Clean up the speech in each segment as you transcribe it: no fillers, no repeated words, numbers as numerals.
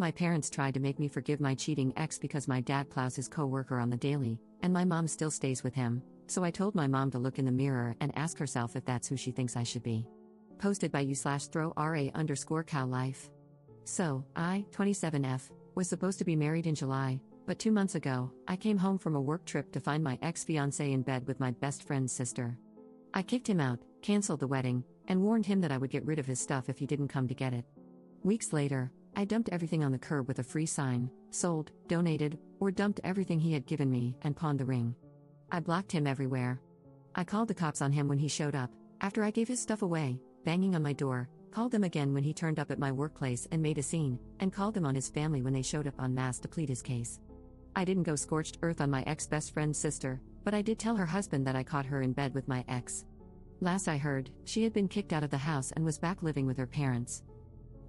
My parents tried to make me forgive my cheating ex because my dad plows his co-worker on the daily, and my mom still stays with him, so I told my mom to look in the mirror and ask herself if that's who she thinks I should be. Posted by u/throw_ra_cow life. So, I, 27F, was supposed to be married in July, but 2 months ago, I came home from a work trip to find my ex-fiancé in bed with my best friend's sister. I kicked him out, canceled the wedding, and warned him that I would get rid of his stuff if he didn't come to get it. Weeks later, I dumped everything on the curb with a free sign, sold, donated, or dumped everything he had given me, and pawned the ring. I blocked him everywhere. I called the cops on him when he showed up, after I gave his stuff away, banging on my door, called them again when he turned up at my workplace and made a scene, and called them on his family when they showed up en masse to plead his case. I didn't go scorched earth on my ex-best friend's sister, but I did tell her husband that I caught her in bed with my ex. Last I heard, she had been kicked out of the house and was back living with her parents.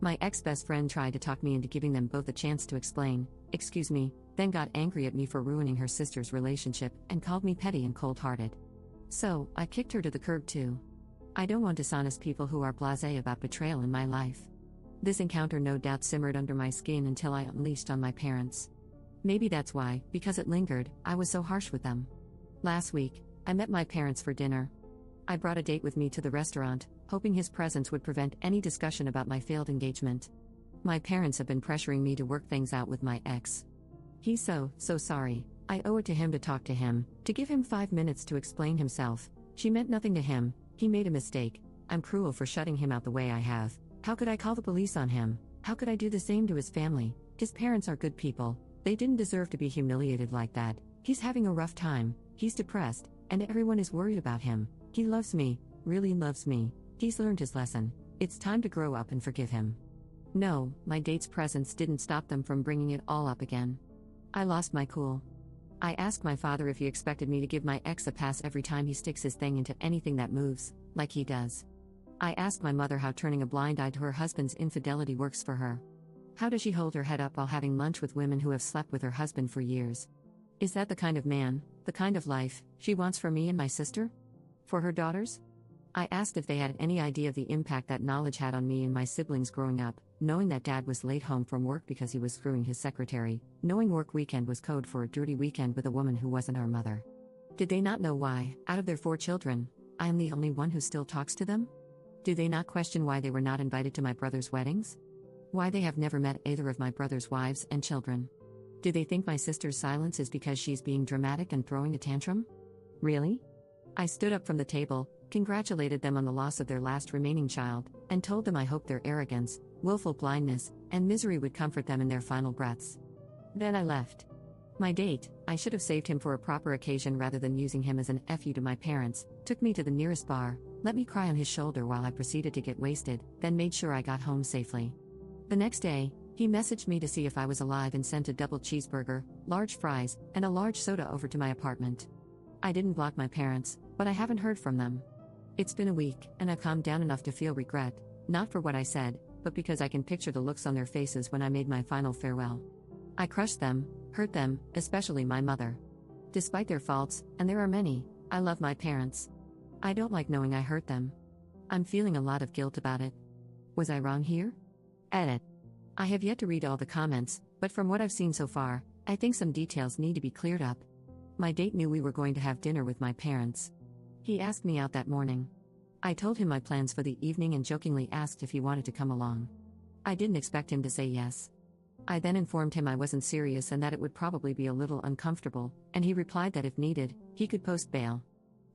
My ex-best friend tried to talk me into giving them both a chance to explain, excuse me, then got angry at me for ruining her sister's relationship and called me petty and cold-hearted. So, I kicked her to the curb too. I don't want dishonest people who are blasé about betrayal in my life. This encounter no doubt simmered under my skin until I unleashed on my parents. Maybe that's why, because it lingered, I was so harsh with them. Last week, I met my parents for dinner. I brought a date with me to the restaurant, hoping his presence would prevent any discussion about my failed engagement. My parents have been pressuring me to work things out with my ex. He's so sorry. I owe it to him to talk to him, to give him 5 minutes to explain himself. She meant nothing to him, he made a mistake. I'm cruel for shutting him out the way I have. How could I call the police on him? How could I do the same to his family? His parents are good people. They didn't deserve to be humiliated like that. He's having a rough time, he's depressed, and everyone is worried about him. He loves me, really loves me. He's learned his lesson. It's time to grow up and forgive him. No, my date's presence didn't stop them from bringing it all up again. I lost my cool. I asked my father if he expected me to give my ex a pass every time he sticks his thing into anything that moves, like he does. I asked my mother how turning a blind eye to her husband's infidelity works for her. How does she hold her head up while having lunch with women who have slept with her husband for years? Is that the kind of man, the kind of life, she wants for me and my sister? For her daughters? I asked if they had any idea of the impact that knowledge had on me and my siblings growing up, knowing that dad was late home from work because he was screwing his secretary, knowing work weekend was code for a dirty weekend with a woman who wasn't our mother. Did they not know why, out of their 4 children, I am the only one who still talks to them? Do they not question why they were not invited to my brother's weddings? Why they have never met either of my brother's wives and children? Do they think my sister's silence is because she's being dramatic and throwing a tantrum? Really? I stood up from the table, congratulated them on the loss of their last remaining child, and told them I hoped their arrogance, willful blindness, and misery would comfort them in their final breaths. Then I left. My date, I should have saved him for a proper occasion rather than using him as an FU to my parents, took me to the nearest bar, let me cry on his shoulder while I proceeded to get wasted, then made sure I got home safely. The next day, he messaged me to see if I was alive and sent a double cheeseburger, large fries, and a large soda over to my apartment. I didn't block my parents, but I haven't heard from them. It's been a week, and I've calmed down enough to feel regret, not for what I said, but because I can picture the looks on their faces when I made my final farewell. I crushed them, hurt them, especially my mother. Despite their faults, and there are many, I love my parents. I don't like knowing I hurt them. I'm feeling a lot of guilt about it. Was I wrong here? Edit. I have yet to read all the comments, but from what I've seen so far, I think some details need to be cleared up. My date knew we were going to have dinner with my parents. He asked me out that morning. I told him my plans for the evening and jokingly asked if he wanted to come along. I didn't expect him to say yes. I then informed him I wasn't serious and that it would probably be a little uncomfortable, and he replied that if needed, he could post bail.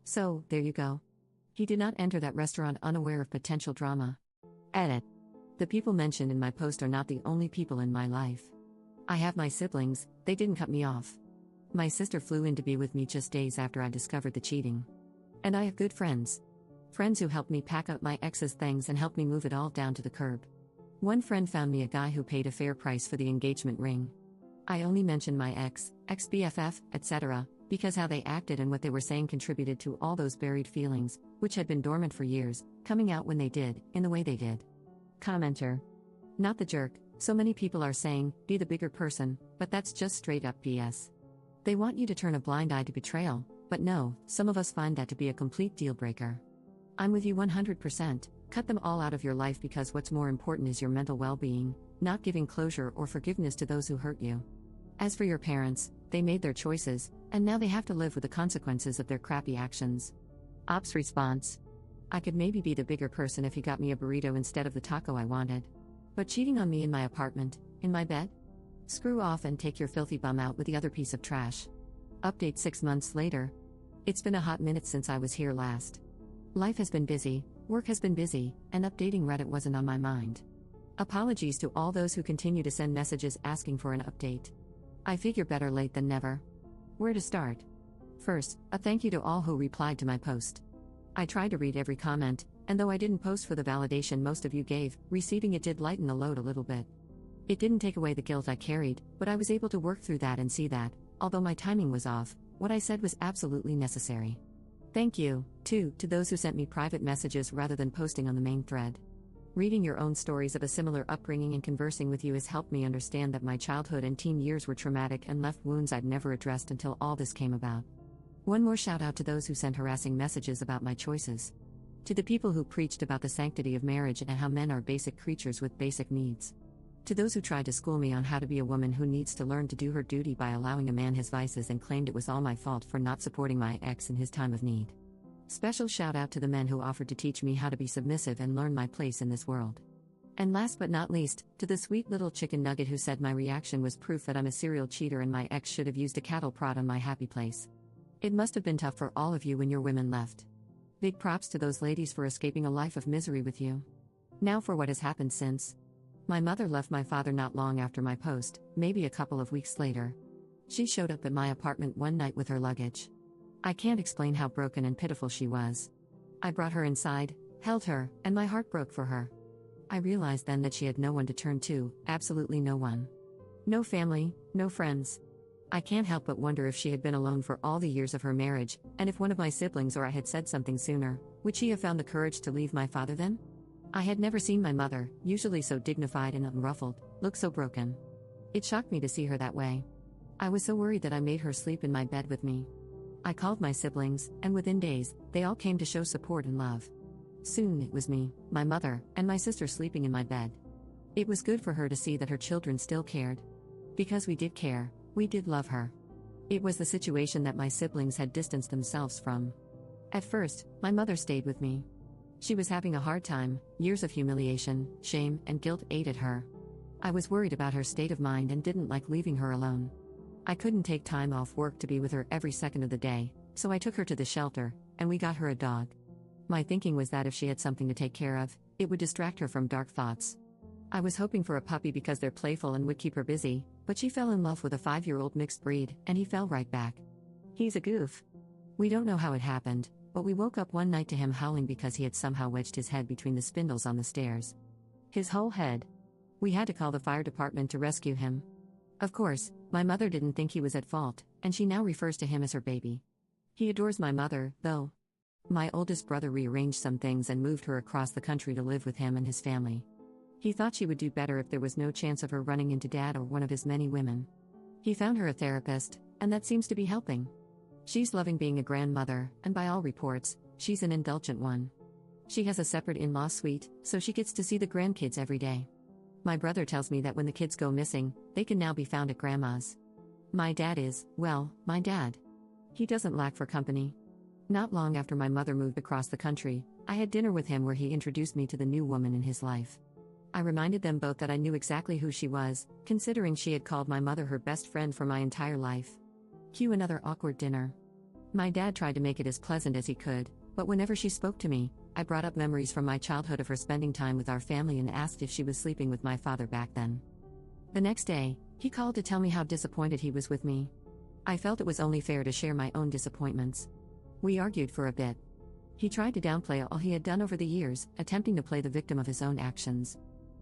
So, there you go. He did not enter that restaurant unaware of potential drama. Edit. The people mentioned in my post are not the only people in my life. I have my siblings, they didn't cut me off. My sister flew in to be with me just days after I discovered the cheating. And I have good friends. Friends who helped me pack up my ex's things and helped me move it all down to the curb. One friend found me a guy who paid a fair price for the engagement ring. I only mentioned my ex-BFF, etc., because how they acted and what they were saying contributed to all those buried feelings, which had been dormant for years, coming out when they did, in the way they did. Commenter. Not the jerk, so many people are saying, be the bigger person, but that's just straight up BS. They want you to turn a blind eye to betrayal, but no, some of us find that to be a complete deal breaker. I'm with you 100%, cut them all out of your life because what's more important is your mental well-being, not giving closure or forgiveness to those who hurt you. As for your parents, they made their choices, and now they have to live with the consequences of their crappy actions. Ops response: I could maybe be the bigger person if he got me a burrito instead of the taco I wanted. But cheating on me in my apartment, in my bed? Screw off and take your filthy bum out with the other piece of trash. Update 6 months later. It's been a hot minute since I was here last. Life has been busy, work has been busy, and updating Reddit wasn't on my mind. Apologies to all those who continue to send messages asking for an update. I figure better late than never. Where to start? First, a thank you to all who replied to my post. I tried to read every comment, and though I didn't post for the validation most of you gave, receiving it did lighten the load a little bit. It didn't take away the guilt I carried, but I was able to work through that and see that, although my timing was off, what I said was absolutely necessary. Thank you, too, to those who sent me private messages rather than posting on the main thread. Reading your own stories of a similar upbringing and conversing with you has helped me understand that my childhood and teen years were traumatic and left wounds I'd never addressed until all this came about. One more shout out to those who sent harassing messages about my choices. To the people who preached about the sanctity of marriage and how men are basic creatures with basic needs. To those who tried to school me on how to be a woman who needs to learn to do her duty by allowing a man his vices and claimed it was all my fault for not supporting my ex in his time of need. Special shout out to the men who offered to teach me how to be submissive and learn my place in this world. And last but not least, to the sweet little chicken nugget who said my reaction was proof that I'm a serial cheater and my ex should have used a cattle prod on my happy place. It must have been tough for all of you when your women left. Big props to those ladies for escaping a life of misery with you. Now for what has happened since. My mother left my father not long after my post, maybe a couple of weeks later. She showed up at my apartment one night with her luggage. I can't explain how broken and pitiful she was. I brought her inside, held her, and my heart broke for her. I realized then that she had no one to turn to, absolutely no one. No family, no friends. I can't help but wonder if she had been alone for all the years of her marriage, and if one of my siblings or I had said something sooner, would she have found the courage to leave my father then? I had never seen my mother, usually so dignified and unruffled, look so broken. It shocked me to see her that way. I was so worried that I made her sleep in my bed with me. I called my siblings, and within days, they all came to show support and love. Soon it was me, my mother, and my sister sleeping in my bed. It was good for her to see that her children still cared. Because we did care, we did love her. It was the situation that my siblings had distanced themselves from. At first, my mother stayed with me. She was having a hard time, years of humiliation, shame, and guilt ate at her. I was worried about her state of mind and didn't like leaving her alone. I couldn't take time off work to be with her every second of the day, so I took her to the shelter, and we got her a dog. My thinking was that if she had something to take care of, it would distract her from dark thoughts. I was hoping for a puppy because they're playful and would keep her busy, but she fell in love with a 5-year-old mixed breed, and he fell right back. He's a goof. We don't know how it happened, but we woke up one night to him howling because he had somehow wedged his head between the spindles on the stairs. His whole head. We had to call the fire department to rescue him. Of course, my mother didn't think he was at fault, and she now refers to him as her baby. He adores my mother, though. My oldest brother rearranged some things and moved her across the country to live with him and his family. He thought she would do better if there was no chance of her running into dad or one of his many women. He found her a therapist, and that seems to be helping. She's loving being a grandmother, and by all reports, she's an indulgent one. She has a separate in-law suite, so she gets to see the grandkids every day. My brother tells me that when the kids go missing, they can now be found at grandma's. My dad is, well, my dad. He doesn't lack for company. Not long after my mother moved across the country, I had dinner with him where he introduced me to the new woman in his life. I reminded them both that I knew exactly who she was, considering she had called my mother her best friend for my entire life. Cue another awkward dinner. My dad tried to make it as pleasant as he could, but whenever she spoke to me, I brought up memories from my childhood of her spending time with our family and asked if she was sleeping with my father back then. The next day, he called to tell me how disappointed he was with me. I felt it was only fair to share my own disappointments. We argued for a bit. He tried to downplay all he had done over the years, attempting to play the victim of his own actions.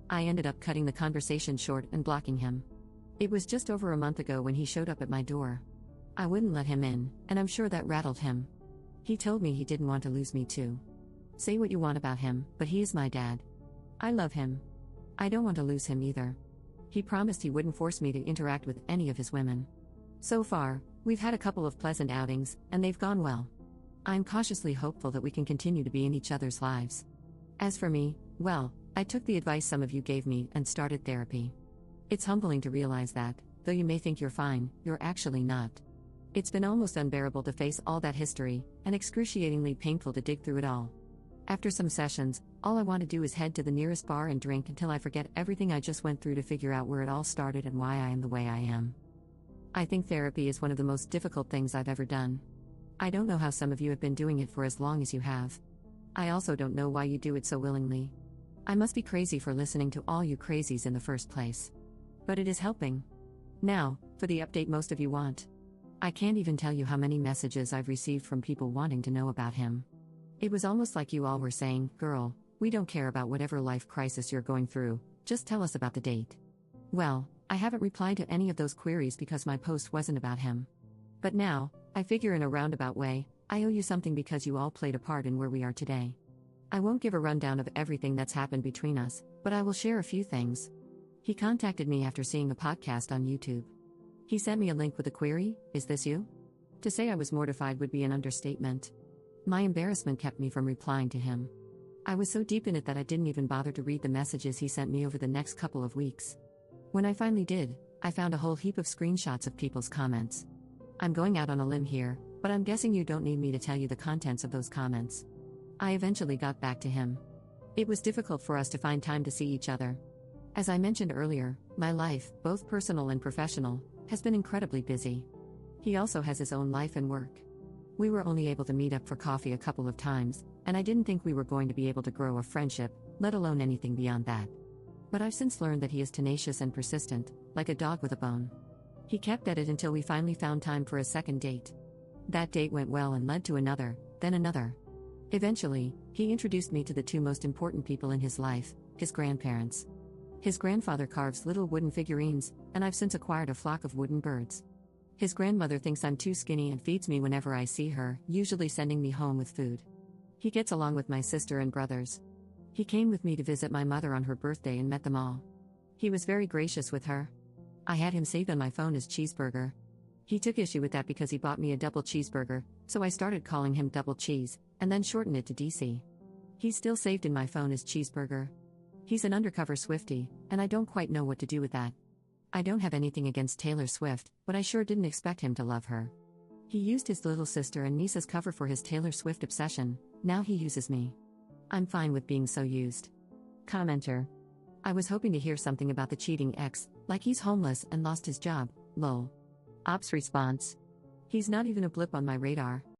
I ended up cutting the conversation short and blocking him. It was just over a month ago when he showed up at my door. I wouldn't let him in, and I'm sure that rattled him. He told me he didn't want to lose me too. Say what you want about him, but he is my dad. I love him. I don't want to lose him either. He promised he wouldn't force me to interact with any of his women. So far, we've had a couple of pleasant outings, and they've gone well. I'm cautiously hopeful that we can continue to be in each other's lives. As for me, well, I took the advice some of you gave me and started therapy. It's humbling to realize that, though you may think you're fine, you're actually not. It's been almost unbearable to face all that history, and excruciatingly painful to dig through it all. After some sessions, all I want to do is head to the nearest bar and drink until I forget everything I just went through to figure out where it all started and why I am the way I am. I think therapy is one of the most difficult things I've ever done. I don't know how some of you have been doing it for as long as you have. I also don't know why you do it so willingly. I must be crazy for listening to all you crazies in the first place. But it is helping. Now, for the update most of you want. I can't even tell you how many messages I've received from people wanting to know about him. It was almost like you all were saying, "Girl, we don't care about whatever life crisis you're going through, just tell us about the date." Well, I haven't replied to any of those queries because my post wasn't about him. But now, I figure in a roundabout way, I owe you something because you all played a part in where we are today. I won't give a rundown of everything that's happened between us, but I will share a few things. He contacted me after seeing a podcast on YouTube. He sent me a link with a query, "Is this you?" To say I was mortified would be an understatement. My embarrassment kept me from replying to him. I was so deep in it that I didn't even bother to read the messages he sent me over the next couple of weeks. When I finally did, I found a whole heap of screenshots of people's comments. I'm going out on a limb here, but I'm guessing you don't need me to tell you the contents of those comments. I eventually got back to him. It was difficult for us to find time to see each other. As I mentioned earlier, my life, both personal and professional, has been incredibly busy. He also has his own life and work. We were only able to meet up for coffee a couple of times, and I didn't think we were going to be able to grow a friendship, let alone anything beyond that. But I've since learned that he is tenacious and persistent, like a dog with a bone. He kept at it until we finally found time for a second date. That date went well and led to another, then another. Eventually, he introduced me to the two most important people in his life, his grandparents. His grandfather carves little wooden figurines, and I've since acquired a flock of wooden birds. His grandmother thinks I'm too skinny and feeds me whenever I see her, usually sending me home with food. He gets along with my sister and brothers. He came with me to visit my mother on her birthday and met them all. He was very gracious with her. I had him saved on my phone as Cheeseburger. He took issue with that because he bought me a double cheeseburger, so I started calling him Double Cheese, and then shortened it to DC. He's still saved in my phone as Cheeseburger. He's an undercover Swiftie, and I don't quite know what to do with that. I don't have anything against Taylor Swift, but I sure didn't expect him to love her. He used his little sister and niece's cover for his Taylor Swift obsession, now he uses me. I'm fine with being so used. Commenter. I was hoping to hear something about the cheating ex, like he's homeless and lost his job, lol. Ops response. He's not even a blip on my radar.